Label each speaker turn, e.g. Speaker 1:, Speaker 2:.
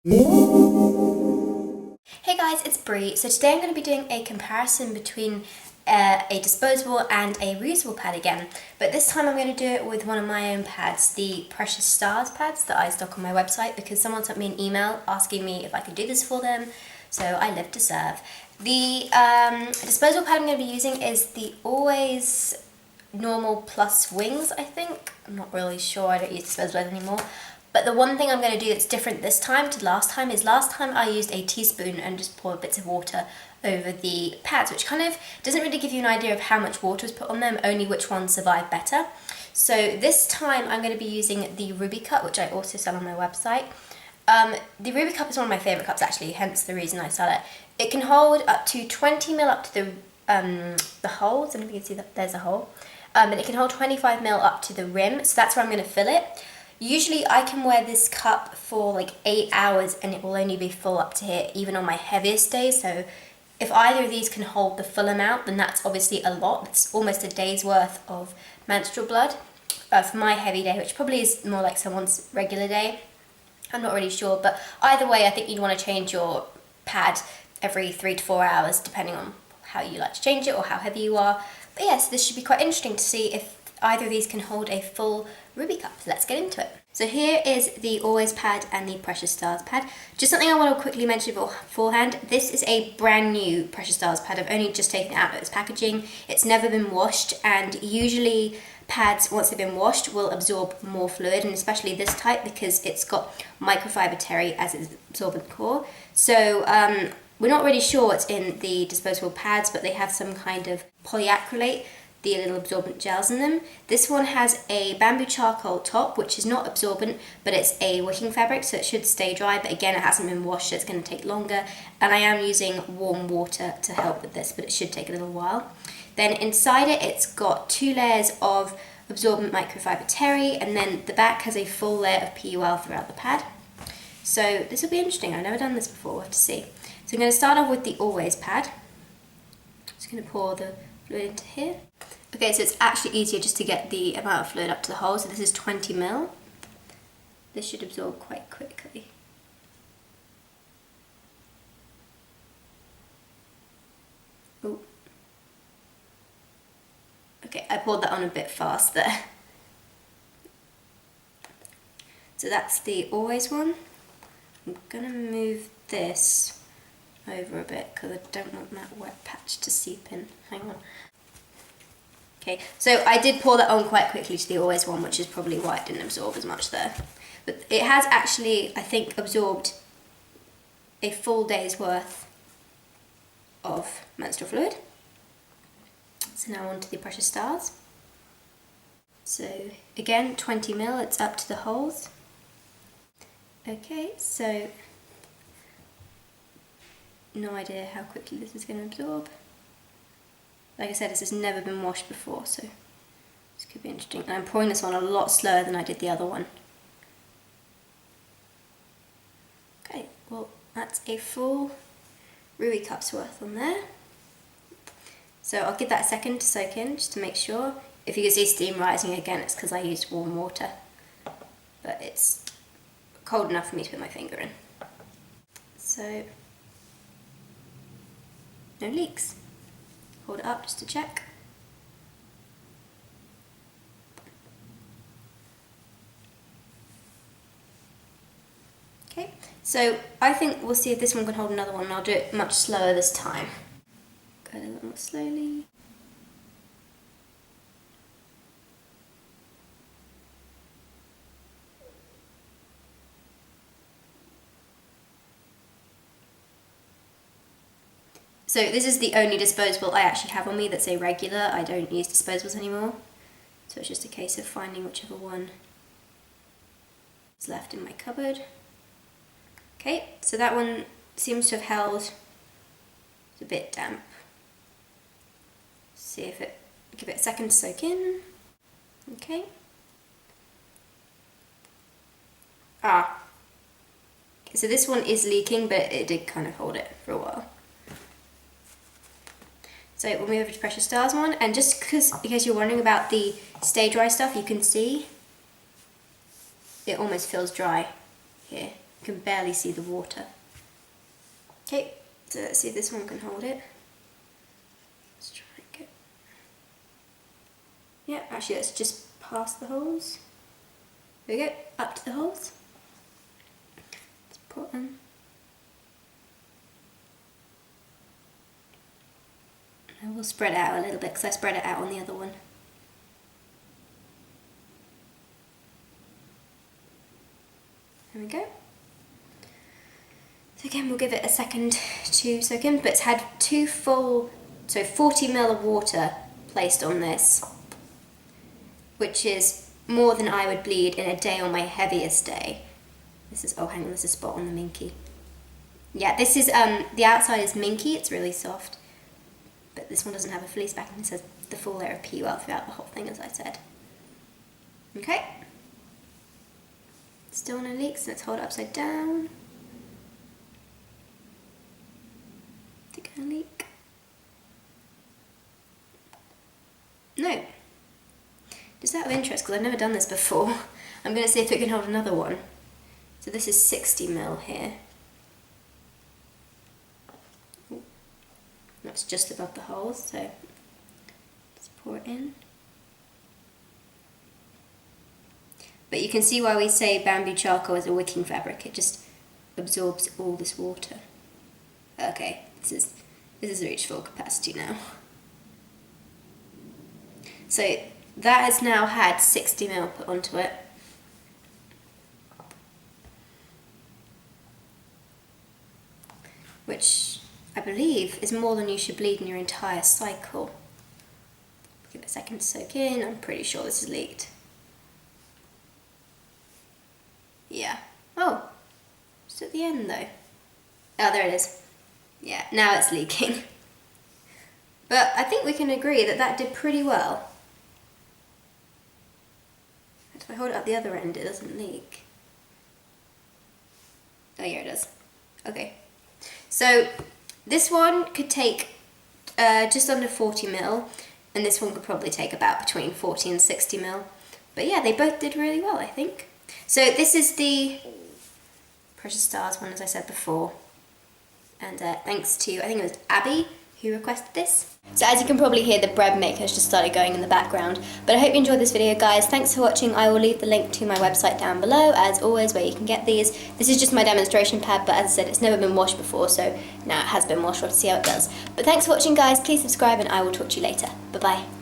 Speaker 1: Hey guys, it's Brie. So today I'm going to be doing a comparison between a disposable and a reusable pad again. But this time I'm going to do it with one of my own pads, the Precious Stars pads that I stock on my website, because someone sent me an email asking me if I could do this for them. So I live to serve. The disposable pad I'm going to be using is the Always Normal Plus Wings, I think. I'm not really sure, I don't use disposable anymore. But the one thing I'm going to do that's different this time to last time is last time I used a teaspoon and just poured bits of water over the pads, which kind of doesn't really give you an idea of how much water was put on them, only which ones survive better. So this time I'm going to be using the Ruby cup, which I also sell on my website. The Ruby cup is one of my favourite cups actually, hence the reason I sell it. It can hold up to 20ml up to the hole, so if you can see that there's a hole. And it can hold 25ml up to the rim, so that's where I'm going to fill it. Usually I can wear this cup for like 8 hours and it will only be full up to here, even on my heaviest days. So if either of these can hold the full amount, then that's obviously a lot. It's almost a day's worth of menstrual blood for my heavy day, which probably is more like someone's regular day. I'm not really sure, but either way, I think you'd want to change your pad every 3 to 4 hours, depending on how you like to change it or how heavy you are. But yes, this should be quite interesting to see if either of these can hold a full Ruby cup. So let's get into it. So here is the Always pad and the Precious Stars pad. Just something I want to quickly mention beforehand. This is a brand new Precious Stars pad. I've only just taken it out of its packaging. It's never been washed, and usually pads, once they've been washed, will absorb more fluid, and especially this type because it's got microfiber terry as its absorbent core. So we're not really sure what's in the disposable pads, but they have some kind of polyacrylate, the little absorbent gels in them. This one has a bamboo charcoal top, which is not absorbent, but it's a wicking fabric, so it should stay dry, but again, it hasn't been washed, so it's going to take longer, and I am using warm water to help with this, but it should take a little while. Then inside it, it's got 2 layers of absorbent microfiber terry, and then the back has a full layer of PUL throughout the pad. So this will be interesting. I've never done this before, we'll have to see. So I'm going to start off with the Always pad. Just going to pour the fluid into here. Okay, so it's actually easier just to get the amount of fluid up to the hole. So this is 20ml. This should absorb quite quickly. Ooh. Okay, I poured that on a bit fast there. So that's the Always one. I'm gonna move this over a bit because I don't want that wet patch to seep in. Hang on. Okay, so I did pour that on quite quickly to the Always one, which is probably why it didn't absorb as much there. But it has actually, I think, absorbed a full day's worth of menstrual fluid. So now on to the Precious Stars. So again, 20ml, it's up to the holes. Okay, so no idea how quickly this is going to absorb. Like I said, this has never been washed before, so this could be interesting. And I'm pouring this on a lot slower than I did the other one. Okay, well, that's a full Ruby cup's worth on there. So I'll give that a second to soak in, just to make sure. If you can see steam rising again, it's because I used warm water. But it's cold enough for me to put my finger in. So, no leaks. Hold it up just to check. Okay, so I think we'll see if this one can hold another one, and I'll do it much slower this time. Go a little more slowly. So this is the only disposable I actually have on me that's a regular. I don't use disposables anymore. So it's just a case of finding whichever one is left in my cupboard. Okay, so that one seems to have held. It's a bit damp. See if it, give it a second to soak in. Okay. Okay, so this one is leaking, but it did kind of hold it for a while. So we'll move over to Precious Stars one, and just because you're wondering about the stay dry stuff, you can see it almost feels dry here. You can barely see the water. Okay, so let's see if this one can hold it. Let's try and get... Yeah, actually let's just pass the holes. There we go, up to the holes. Let's put them. And we'll spread it out a little bit because I spread it out on the other one. There we go. So again, we'll give it a second to soak in, but it's had 2 full, so 40 ml of water placed on this, which is more than I would bleed in a day on my heaviest day. This is, oh hang on, there's a spot on the minky. Yeah, this is, the outside is minky, it's really soft, but this one doesn't have a fleece backing. It says the full layer of PUL throughout the whole thing, as I said. Okay. Still no leaks, let's hold it upside down. Is it gonna leak? No. Just out of interest, because I've never done this before, I'm going to see if it can hold another one. So this is 60 ml here. Ooh. That's just above the holes, so let's pour it in. But you can see why we say bamboo charcoal is a wicking fabric. It just absorbs all this water. Okay, this is reached full capacity now. So that has now had 60 ml put onto it. Which I believe is more than you should bleed in your entire cycle. Give it a second to soak in. I'm pretty sure this is leaked. Yeah. Oh, just at the end though. Oh, there it is. Yeah, now it's leaking. But I think we can agree that that did pretty well. If I hold it up the other end, it doesn't leak. Oh yeah, it does. Okay. So this one could take just under 40 ml, and this one could probably take about between 40 and 60 ml. But yeah, they both did really well, I think. So this is the Precious Stars one, as I said before. And thanks to, I think it was Abby who requested this. So as you can probably hear, the bread maker has just started going in the background. But I hope you enjoyed this video, guys. Thanks for watching. I will leave the link to my website down below, as always, where you can get these. This is just my demonstration pad, but as I said, it's never been washed before, so now it has been washed. We'll have to see how it does. But thanks for watching, guys. Please subscribe, and I will talk to you later. Bye-bye.